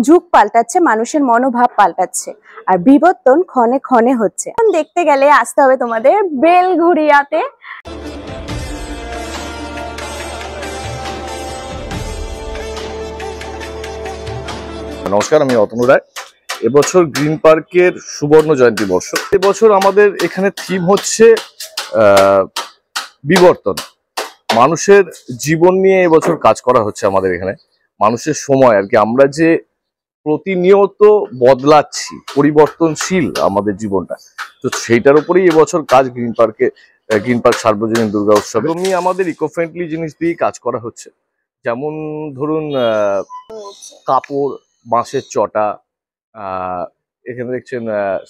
যুগ পাল্টাচ্ছে, মানুষের মনোভাব পাল্টাচ্ছে, আর বিবর্তন ক্ষণে ক্ষণে হচ্ছে। দেখতে গেলে আসতে হবে তোমাদের বেলঘড়িয়াতে। নমস্কার, আমি অতনু রায়। এবছর গ্রিন পার্কের সুবর্ণ জয়ন্তী বর্ষ। এবছর আমাদের এখানে থিম হচ্ছে বিবর্তন। মানুষের জীবন নিয়ে এবছর কাজ করা হচ্ছে আমাদের এখানে। মানুষের সময় আর কি, আমরা যে প্রতিনিয়ত বদলাচ্ছি, পরিবর্তনশীল আমাদের জীবনটা, তো সেইটার উপরেই এবছর কাজ গ্রিন পার্ক সার্বজনীন দুর্গা উৎসবে। এমনি আমাদের ইকো ফ্রেন্ডলি জিনিস দিয়েই কাজ করা হচ্ছে। যেমন ধরুন কাপড়, বাঁশের চটা, এখানে দেখছেন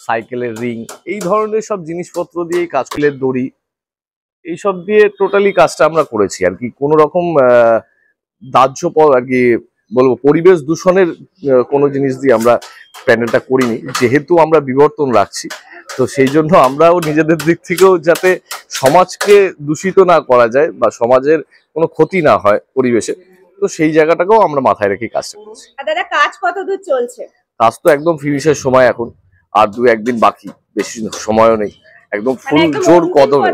সাইকেলের রিং, এই ধরনের সব জিনিসপত্র দিয়েই কাজ, ফুলের দড়ি, এইসব দিয়ে টোটালি কাজটা আমরা করেছি আর কি। কোনো রকম দাহ্য আর কি বলবো পরিবেশ দূষণের কোনো জিনিস দিয়ে আমরা প্যান্ডেলটা করিনি। যেহেতু আমরা বিবর্তন রাখছি, তো সেই জন্য আমরাও নিজেদের দিক থেকেও যাতে সমাজকে দূষিত না করা যায় বা সমাজের কোনো ক্ষতি না হয় পরিবেশে, তো সেই জায়গাটাকেও আমরা মাথায় রেখে কাজটা করছি। দাদা, কাজ কতদূর চলছে? কাজ তো একদম ফিনিশের সময়, এখন আর 2-1 দিন বাকি, বেশি সময়ও নেই। একদম ফুল জোর কদমে,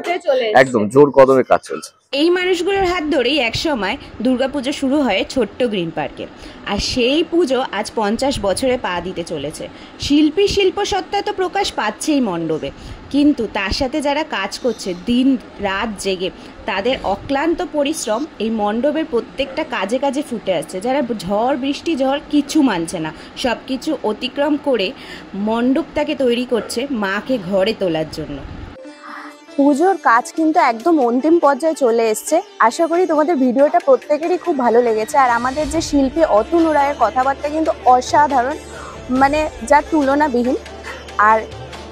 একদম জোর কদমে কাজ চলছে। এই মানুষগুলোর হাত ধরেই একসময় দুর্গাপুজো শুরু হয় ছোট্ট গ্রিন পার্কে, আর সেই পুজো আজ 50 বছরে পা দিতে চলেছে। শিল্পী শিল্পসত্তা তো প্রকাশ পাচ্ছেই মণ্ডপে, কিন্তু তার সাথে যারা কাজ করছে দিন রাত জেগে, তাদের অক্লান্ত পরিশ্রম এই মণ্ডপের প্রত্যেকটা কাজে কাজে ফুটে আসছে। যারা ঝড় বৃষ্টি ঝড় কিছু মানছে না, সব কিছু অতিক্রম করে মণ্ডপটাকে তৈরি করছে মাকে ঘরে তোলার জন্য। পুজোর কাজ কিন্তু একদম অন্তিম পর্যায়ে চলে এসছে। আশা করি তোমাদের ভিডিওটা প্রত্যেকেরই খুব ভালো লেগেছে। আর আমাদের যে শিল্পী অতনু রায়ের কথাবার্তা কিন্তু অসাধারণ, মানে যার তুলনাবিহীন। আর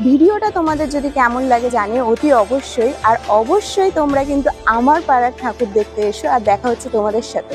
ভিডিওটা তোমাদের যদি কেমন লাগে জানিও অতি অবশ্যই। আর অবশ্যই তোমরা কিন্তু আমার পাড়ার ঠাকুর দেখতে এসো, আর দেখা হচ্ছে তোমাদের সাথে।